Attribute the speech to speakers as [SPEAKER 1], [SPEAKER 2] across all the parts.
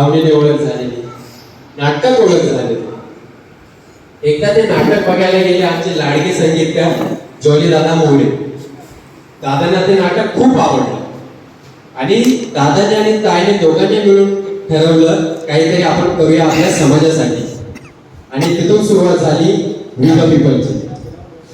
[SPEAKER 1] भावनेने ओळख झालेली, नाटकात ओळख झालेली. एकदा ते नाटक बघायला गेले आमचे लाडके संगीतकार जॉली दादा मोरे. दादांना ते नाटक खूप आवडलं आणि दादाने आणि ताईने दोघांनी मिळून ठरवलं काहीतरी आपण करूया आपल्या समाजासाठी. आणि तिथून सुरुवात झाली वी द पीपलची.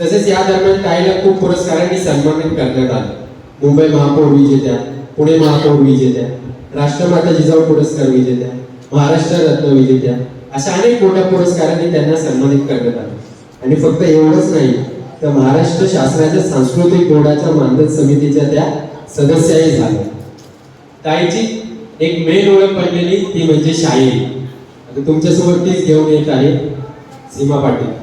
[SPEAKER 1] तसेच या दरम्यान ताईला खूप पुरस्कारांनी सन्मानित करण्यात आलं. मुंबई महापौर विजेत्या, पुणे महापौर विजेत्या, राष्ट्रमाता जिजाऊ पुरस्कार विजेत्या, महाराष्ट्र रत्न विजेत्या, अशा अनेक मोठ्या पुरस्कारांनी त्यांना सन्मानित करण्यात आलं. आणि फक्त एवढंच नाही तर महाराष्ट्र शासनाच्या सांस्कृतिक बोर्डाच्या मानधन समितीच्या त्या सदस्याही झाल्या. ताईची एक मेन ओळख पडलेली ती म्हणजे शायरी. आता तुमच्यासोबत तीच घेऊन येत आहे सीमा पाटील.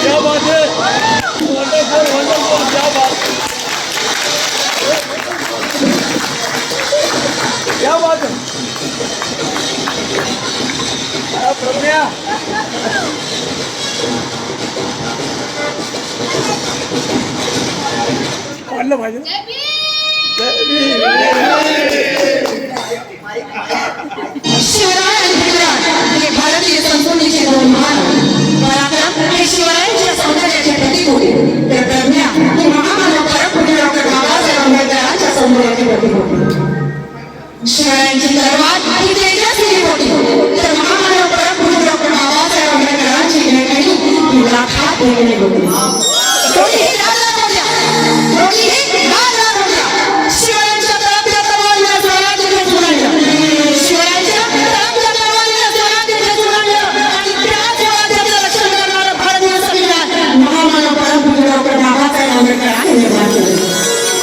[SPEAKER 2] क्या बात है, वंडरफुल वंडरफुल, क्या बात, क्या बात है. प्रज्ञा वाढलं पाहिजे.
[SPEAKER 3] भारतीय संस्कृतीचे दोन महान पराक्रम हे शिवरायांच्या सौंदर्याचे प्रतीक होते. तर प्रज्ञा ही महामानव परमपूज्य डॉक्टर बाबासाहेब आंबेडकरांच्या सौंदर्याचे प्रतीक होते. शिवरायांची तलवार ही तेजस्वी होती, तर महामानव परमपूज्य डॉक्टर बाबासाहेब आंबेडकरांची लेखणी ही लाखात वेगळी होती. दोन्ही लाल होत्या, दोन्ही लाल होत्या. शिवरायांच्या तळपत्या तलवारीला स्वराज्य भेटून आणलं, शिवरायांच्या तळपत्या तलवारीला स्वराज्य भेटून आणलं. आणि त्याच स्वराज्याचं रक्षण करणारं भारतीय संविधान महामानव परमपूज्य डॉक्टर बाबासाहेब आंबेडकरांनी निर्माण केलं.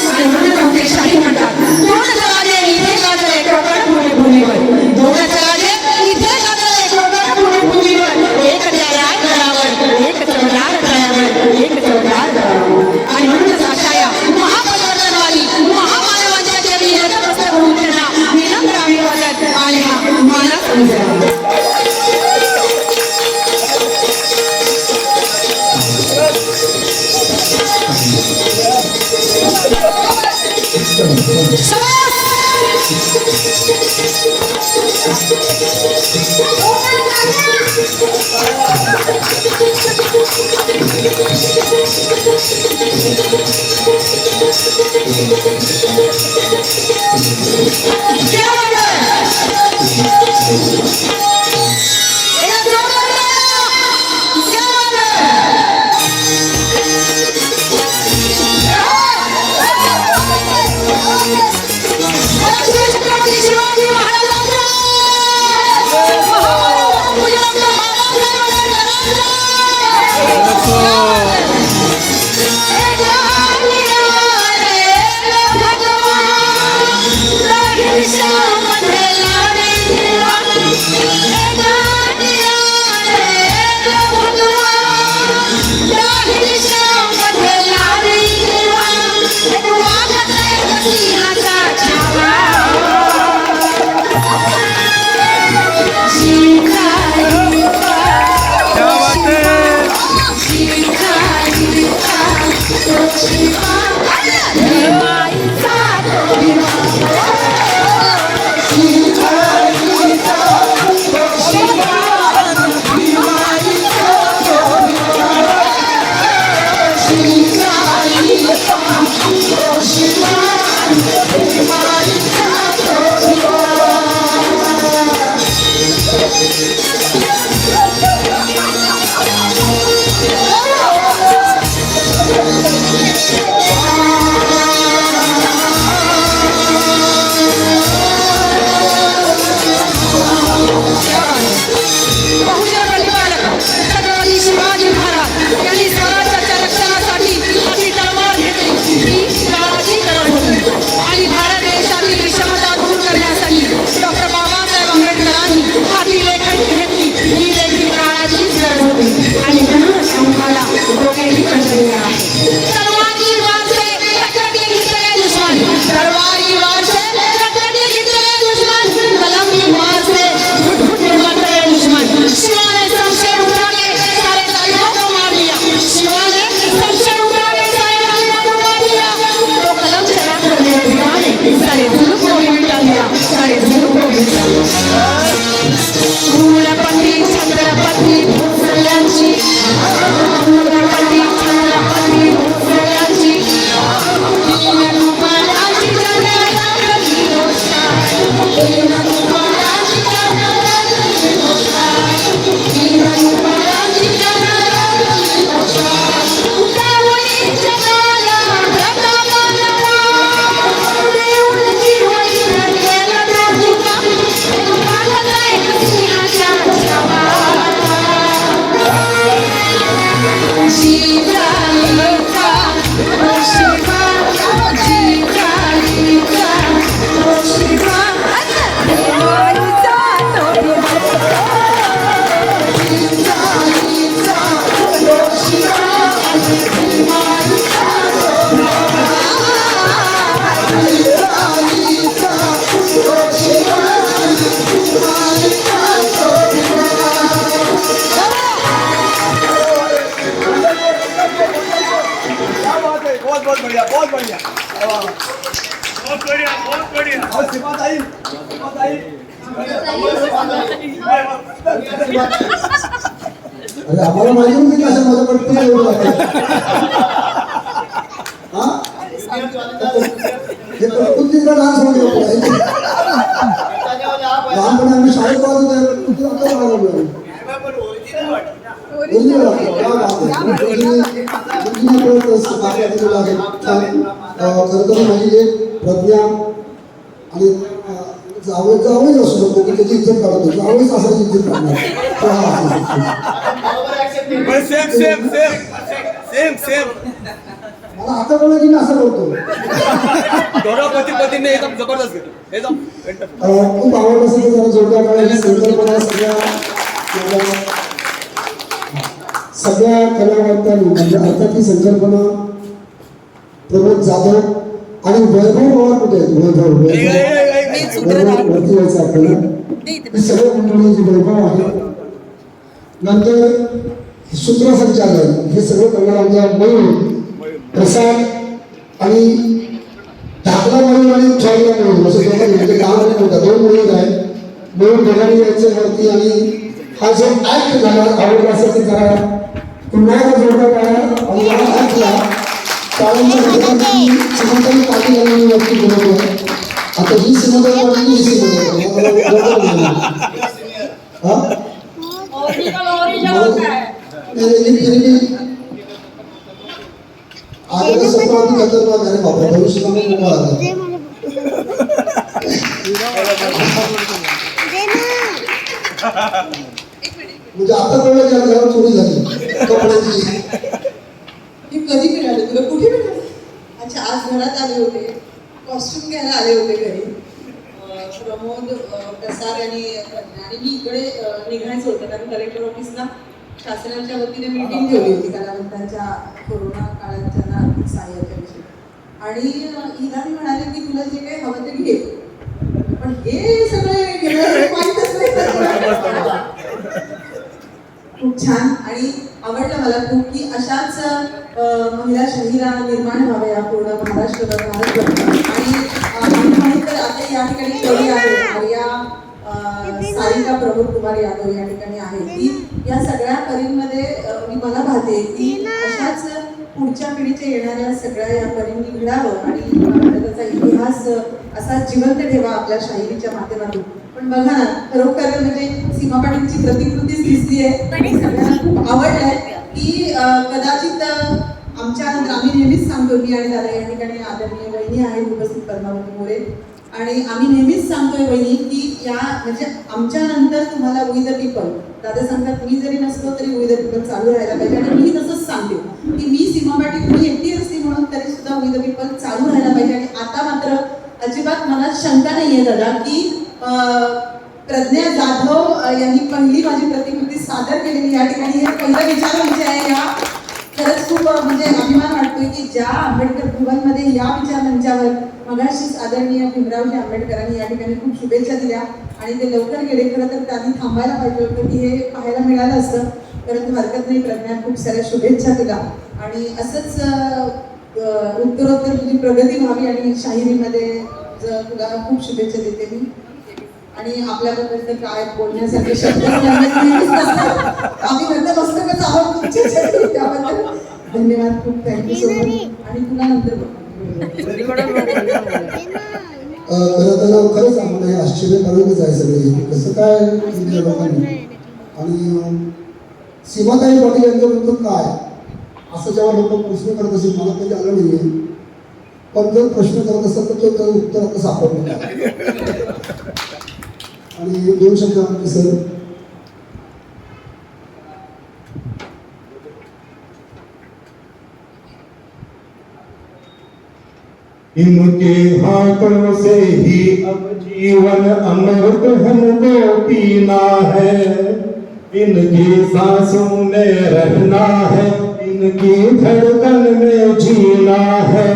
[SPEAKER 3] आणि म्हणून आमचे शाही म्हणतात, दोन स्वराज्य इथे गाजले कोकण पुण्यभूमीवर, दोन स्वराज्य इथे गाजले कोकण पुण्यभूमीवर. एक न्याय गडावर, एक चौदार तळ्यावर, एक चौदार गडावर. आणि म्हणूनच अशा या महापरिवर्तनवादी महामानवांच्या चरणी नतमस्तक होऊन त्यांना विनम्र अभिवादन आणि हा मानस समजावा. डॉक्टर बाबासाहेब आंबेडकरांनी हाती लेखन कुलपती छत्रपती भोसल्यांची कुलपती छत्रपती भोसल्यांची दीनदुबळ्याची जनगणती घोषणा दीनदुबळ्याची जनगणती घोषणा दीनदुबळ्याची जनगणती घोषणा उदावळी जगाला प्रतापनाला देऊळची होई रंगेला दाजुका
[SPEAKER 2] बहुत बढ़िया बहुत बढ़िया बहुत बढ़िया बहुत बढ़िया और सिफात आई
[SPEAKER 4] अरे आम्हाला माहिती होती कसं माझं पडतं हा हे प्रकृतीचा डान्स होतो लहानपणी आम्ही शाळेत पाहत होतो खरं तर माझी एक प्रज्ञा आणि जावई असू शकतो की त्याची इज्जत काढतो जावईच असायची इज्जत काढणार
[SPEAKER 2] same same same same same
[SPEAKER 4] मला आता कळलं की मी असं करतो
[SPEAKER 2] दोनों पती पत्नीने एकदम जबरदस्त घेतो एकदम
[SPEAKER 4] खूप आवडत असेल तर जरा जोरदार काढायची संकल्पना सगळ्या कलावंतांनी म्हणजे अर्थात ही संकल्पना प्रमोद जाधव आणि वैभव पवार कुठे आहेत वैभव वरती यायचं आपल्याला ही सगळ्या मंडळी जी वैभव आहे नंतर सूत्रसंचालन हे सगळं करणार आमच्या मयूर प्रसाद आणि ढाकला मयूर आणि छावला मयूर असं दोघांनी म्हणजे गाव होता दोन मयूर आहेत मयूर दोघांनी यायचं वरती आणि हा जो ऍक्ट झाला आवडला असेल ते जरा पुन्हा एकदा जोडला करा आणि या ऍक्टला टाळ्यांच्या गजराची सीमाताई पाटील यांनी वरती बोलवलं आता ही सीमाताई पाटील ही सीमाताई हा आगे सत्ता आधी खतरनाक आहे बाबा भविष्यात उभा राहतात म्हणजे आता कळलं की घरात चोरी झाली कपड्याची
[SPEAKER 5] हे कधी मिळाले तुला कुठे मिळाले अच्छा आज घरात आले होते कॉस्ट्युम घ्यायला आले होते घरी प्रमोद प्रसार आणि मी इकडे निघायचं होतं कारण कलेक्टर ऑफिसला शासनाच्या वतीने मीटिंग ठेवली होती कलावंतांच्या कोरोना काळाच्या आर्थिक सहाय्याच्या विषयी आणि इदानी म्हणाले की तुला जे काही हवं ते घे पण हे सगळे माहीतच नाही खूप छान आणि आवडलं मला खूप की अशाच महिला शहिरा निर्माण व्हाव्या या पूर्ण महाराष्ट्रभर भारतभर आणि म्हणून तर आता या ठिकाणी कवी आहे आर्या सारिका प्रमोद कुमार यादव या ठिकाणी आहे ती या सगळ्या करींमध्ये मी मला पाहते की अशाच पुढच्या पिढीच्या येणाऱ्या सगळ्या या करींनी घडावं आणि त्याचा इतिहास असा जिवंत ठेवा आपल्या शाहिरीच्या माध्यमातून पण बघा ना खरोखर म्हणजे सीमा पाटीलची प्रतिकृतीच दिसली आहे सगळ्यांना खूप आवडलंय की कदाचित आमच्या आम्ही नेहमीच सांगतो मी आणि दादा या ठिकाणी आदरणीय वहिनी आहेत उपस्थित पद्मावती मोरे आणि आम्ही नेहमीच सांगतोय वहिनी की या म्हणजे आमच्या नंतर तुम्हाला वी द पीपल दादा सांगतात मी जरी नसलो तरी वी द पीपल चालू राहायला पाहिजे आणि मी तसंच सांगते की मी सीमा पाटील मी एकटी असते म्हणून तरी सुद्धा वी द पीपल चालू राहायला पाहिजे आणि आता मात्र अजिबात मनात शंका नाहीये दादा की प्रज्ञा जाधव यांनी पहिली माझी प्रतिकृती सादर केलेली या ठिकाणी हे पहिलं विचार आहे या खरंच खूप म्हणजे अभिमान वाटतोय की ज्या आंबेडकर भवनमध्ये या विचार मंचावर मगाशीच आदरणीय भीमरावजी आंबेडकरांनी या ठिकाणी खूप शुभेच्छा दिल्या आणि ते लवकर गेले खरं तर त्यांनी थांबायला पाहिजे होतं की हे पाहायला मिळालं असतं परंतु हरकत नाही प्रज्ञा खूप साऱ्या शुभेच्छा दिल्या आणि असंच उत्तरोत्तर तुझी प्रगती व्हावी आणि शाहिरीमध्ये तुला खूप शुभेच्छा देते मी आणि आपल्याबद्दल तर काय बोलण्यासारखे शब्द नेहमीच नसतात. आम्ही नतमस्तकच आहोत तुमच्यासाठी, त्याबद्दल धन्यवाद, खूप थँक्यू सो मच. आणि तुला नंतर
[SPEAKER 4] खरं तर खरंच आम्हाला हे आश्चर्यकारकच आहे सगळे, कसं काय केलं लोकांनी. आणि सीमाताई पाटील यांच्याबद्दल काय असं जेव्हा लोक प्रश्न करत असेल, मला कधी आलं नाही, पण जर प्रश्न करत असेल तर तो उत्तर आता सापडलं आणि 2 शब्द आमचे सर.
[SPEAKER 6] इनके हाथों से ही अब जीवन अमृत हमको पीना है, इनकी सांसों में रहना है, इनकी धड़कन में जीना है.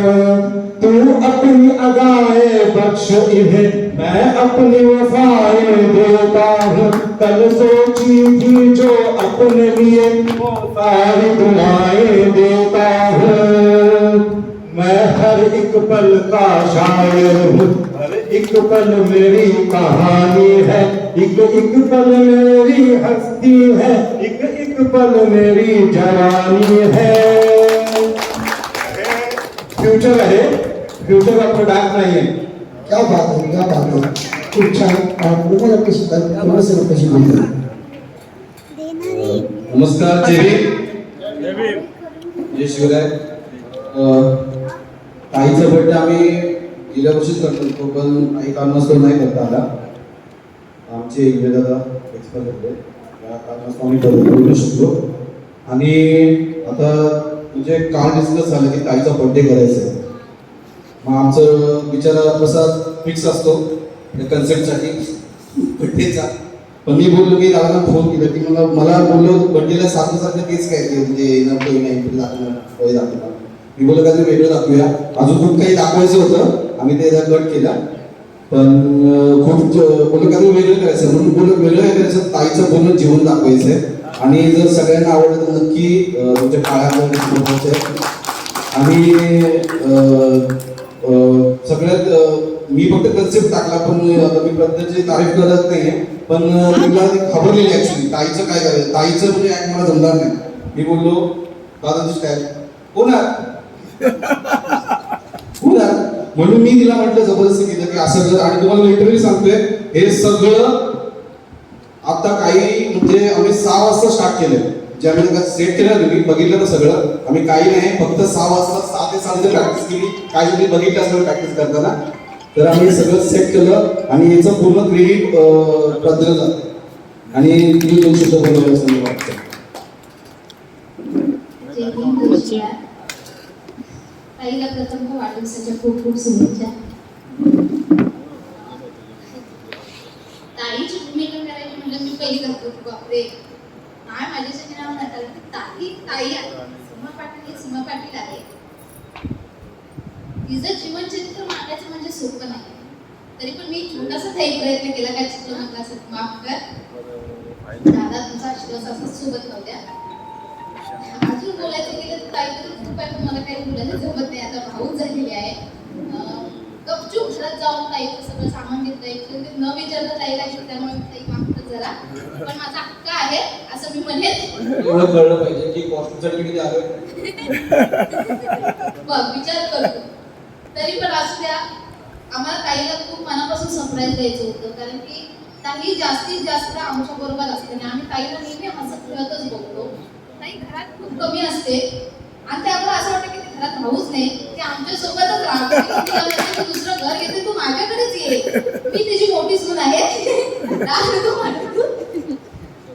[SPEAKER 6] तू अपनी अदाएं बख्श इन्हें, मैं अपनी वफाएं देता हूँ. कल सोची थी जो अपने लिए वो सारी दुआएं देता हूँ. मैं हर एक पल का शायर हूँ, हर एक पल मेरी कहानी है, एक एक पल मेरी हस्ती है, एक एक पल मेरी जवानी है. फ्युचर आहे, फ्युचर आपलं डार्क नाही आहे.
[SPEAKER 4] क्या बात आहे, क्या बात आहे, खूप छान. तुम्हाला कशी कशी बोलतो.
[SPEAKER 1] नमस्कार, जय भीम, जय शिवराय. ताईचा बर्थडे आम्ही गेल्या वर्षीच करत होतो, पण काही कारणास्तव नाही करता आला. आमचे इंग्रज दादा एक्सपायर झाले, त्या कारणास्तव आम्ही करू शकलो. आणि आता म्हणजे काल डिस्कस झालं की ताईचा बर्थडे करायचा आहे. मग आमचं विचार प्रसाद फिक्स असतो कन्सर्टसाठी बर्थडेचा. पण मी बोललो की दादांना फोन केला की मला बोललो बर्थडेला सारखं तेच काय ते म्हणजे येणार तो नाही दाखवणार. मी बोललो काहीतरी वेगळं दाखवूया. अजून खूप काही दाखवायचं होतं, आम्ही ते कट केला. पण खूप बोललो काहीतरी वेगळं करायचं, म्हणून बोललो वेगळं काय करायचं, ताईचं पूर्ण जीवन दाखवायचं आहे. आणि जर सगळ्यांना आवडलं तर नक्की तुमच्या काळात. आणि सगळ्यात मी फक्त कन्सेप्ट टाकला, पण आता मी प्रत्येकाची तारीफ करत नाहीये. पण तिला खबरलेली ऍक्च्युली ताईचं काय करायचं, ताईचं म्हणजे ऍक्ट मला जमणार नाही. मी बोललो दादाची स्टाईल होणार, म्हणून मी तिला म्हटलं जबरदस्ती केलं की असं कर. आणि तुम्हाला लिटरली सांगतोय हे सगळं आता काही म्हणजे आम्ही 6 वाजता स्टार्ट केलंय. जे आम्ही सेट केलं तुम्ही बघितलं तर सगळं आम्ही काही नाही, फक्त 6 वाजता 6 ते 7 प्रॅक्टिस केली. काही तुम्ही बघितलं असं प्रॅक्टिस करताना. तर आम्ही सगळं सेट केलं आणि याचं पूर्ण क्रेडिट प्रज्ञला जातं. आणि तुम्ही 2 शब्द बोलवलं असं मला वाटतं.
[SPEAKER 7] ताईला प्रथम वाढदिवसाच्या खूप खूप शुभेच्छा. ताईची भूमिका करायची म्हणजे मी पहिली करतो बापरे काय माझ्यासाठी नाव म्हणतात की ताई आहे. सीमा पाटील आहे. तिचं जीवनचरित्र मांडायचं म्हणजे सोपं नाही. तरी पण मी छोटासा काही प्रयत्न केला, काय चुकलं म्हटलं असं माफ कर. दादा तुमचा आशीर्वाद असाच सोबत नव्हत्या. अजून बोलायचं गेलं तर ताई तर खूप आहे, पण मला काही बोलायला जमत नाही. आता भाऊच झालेली आहे. गपचूप घरात जाऊन ताईचं सगळं सामान घेतलंय, न विचारता ताईला घेतलं, त्यामुळे ताई माफ जरा. पण माझा हक्क आहे असं मी म्हणेन.
[SPEAKER 1] एवढं कळलं पाहिजे की कॉस्ट्युमसाठी किती आलोय.
[SPEAKER 7] बघ विचार करतो. तरी पण असू द्या, आम्हाला ताईला खूप मनापासून सरप्राईज द्यायचं होतं. कारण की ताई जास्तीत जास्त आमच्या बरोबर असते आणि आम्ही ताईला नेहमी हसत खेळतच बघतो. ताई घरात खूप कमी असते आणि त्यामुळे असं वाटतं की ती घरात राहूच नाही, ती आमच्या सोबतच राहते. दुसरं घर घेते, तू माझ्याकडेच ये, मी तिची मोठी सून आहे.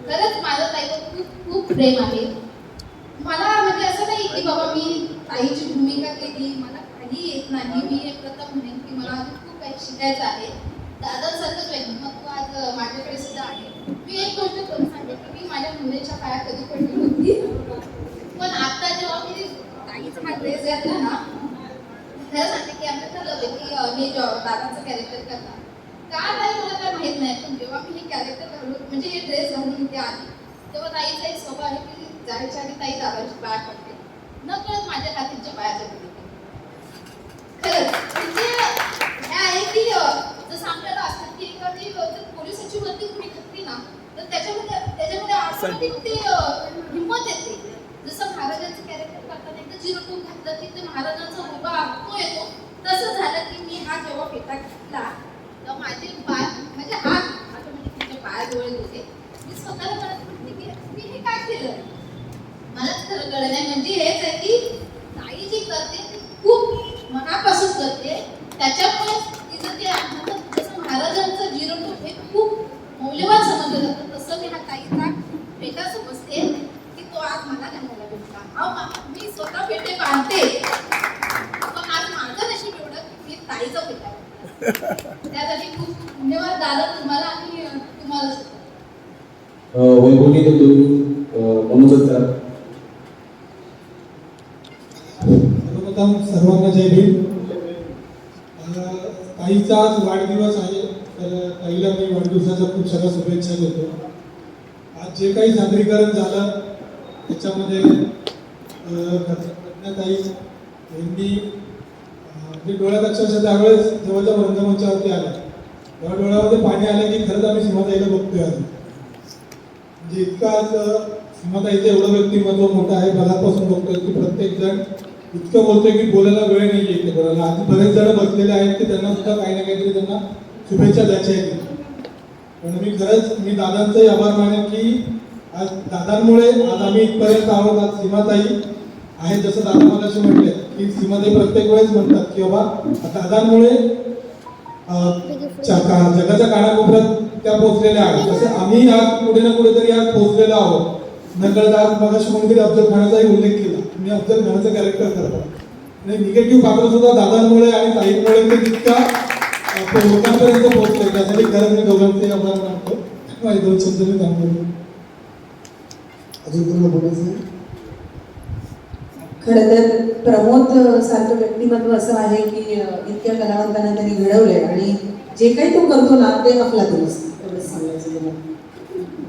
[SPEAKER 7] खरंच माझं ताईवर खूप खूप प्रेम आहे. मला म्हणजे असं नाही की बाबा मी ताईची भूमिका केली, मला काही येत नाही. मी एक प्रथम म्हणेन की मला अजून खूप काही शिकायचं आहे. दादांसारखंच व्यक्तिमत्व आज माझ्याकडे सुद्धा आहे. मी एक गोष्ट करून सांगते की मी माझ्या मुलीच्या पाया कधी पडली नव्हती, पण आता जेव्हा मी ताईचा हा ड्रेस घातला ना, खरं सांगते की आम्ही ठरवलं की मी दादाचं कॅरेक्टर करणार. का नाही मला काय माहित नाही, पण जेव्हा मी हे कॅरेक्टर घालून म्हणजे हे ड्रेस घालून इथे आली, तेव्हा ताईचा एक स्वभाव आहे की जायच्या आधी ताई दादाची पाया पडते, न कळत माझ्या हातीच्या पायाच्या पडते. खरंच म्हणजे हे आहे की जसं आपल्याला असतं की एखादी फोटा घेतला तेव्हा माझे पाय म्हणजे हात ऑटोमॅटिक तिच्या पायाजवळ होते. मी स्वतःला म्हणत होते की मी हे काय केलं, मलाच खरं कळलं नाही. म्हणजे हेच आहे की ताई जी करते ती खूप मनापासून करते, त्याच्यामुळे तिचं ते म्हणतात जसं महाराजांचं 0 to हे खूप मौल्यवान समजलं जातं, तसं मी हा ताईचा फेटा समजते की तो आज मला घालायला भेटला. मी स्वतः फेटे बांधते, पण आज माझं नशीब एवढं की मी ताईचा फेटा घातला. त्यासाठी खूप धन्यवाद दादा तुम्हाला आणि तुम्हाला सुद्धा.
[SPEAKER 6] वैभवनी तो मनोजचा
[SPEAKER 8] सर्वप्रथम सर्वांना जय भीम. ताईचा आज वाढदिवस आहे, तर ताईला मी वाढदिवसाच्या खूप साऱ्या शुभेच्छा देतो. आज जे काही सादरीकरण झालं त्याच्यामध्ये ताई यांनी जे डोळ्यात अक्षरशः त्यावेळेस जवळच्या रंगमंचावरती आल्या तेव्हा डोळ्यामध्ये पाणी आलं की खरंच आम्ही सीमाताईला बघतोय आधी. म्हणजे इतका आज सीमाताईचं एवढं व्यक्तिमत्व मोठं आहे, बघापासून बघतोय की प्रत्येक जण इतकं बोलतोय की बोलायला वेळ नाही येते कोणाला. आज बरेच जण बसलेले आहेत की त्यांना सुद्धा काही ना काहीतरी त्यांना शुभेच्छा द्यायच्या आहेत. पण मी दादांचाही आभार मानेन की आज दादांमुळे आज आम्ही इथपर्यंत आहोत. आज सीमाताई आहेत, जसं दादा मगाशी म्हटले की सीमाताई प्रत्येक वेळेस म्हणतात की बाबा दादांमुळे जगाच्या कानाकोपऱ्यात त्या पोहोचलेल्या आहेत, तसे आम्ही आज कुठे ना कुठेतरी आज पोहोचलेलो आहोत. नकळत आज मगाशी कोणीतरी अफजल खानाचाही उल्लेख केला. मी अफजल खानाचं कॅरेक्टर करतो आणि निगेटिव्ह पात्र सुद्धा दादांमुळे आणि ताईंमुळे ते तितका लोकांपर्यंत पोहोचले. त्यासाठी खरंच मी दोघांचे आभार मानतो. माझे 2 शब्द मी थांबवतो.
[SPEAKER 4] अजून कोणाला बोलायचं?
[SPEAKER 5] खरं तर प्रमोद सारखं व्यक्तिमत्व असं आहे की इतक्या कलावंतांना त्यांनी घडवलंय आणि जे काही तो करतो ना ते अफलातून असतं.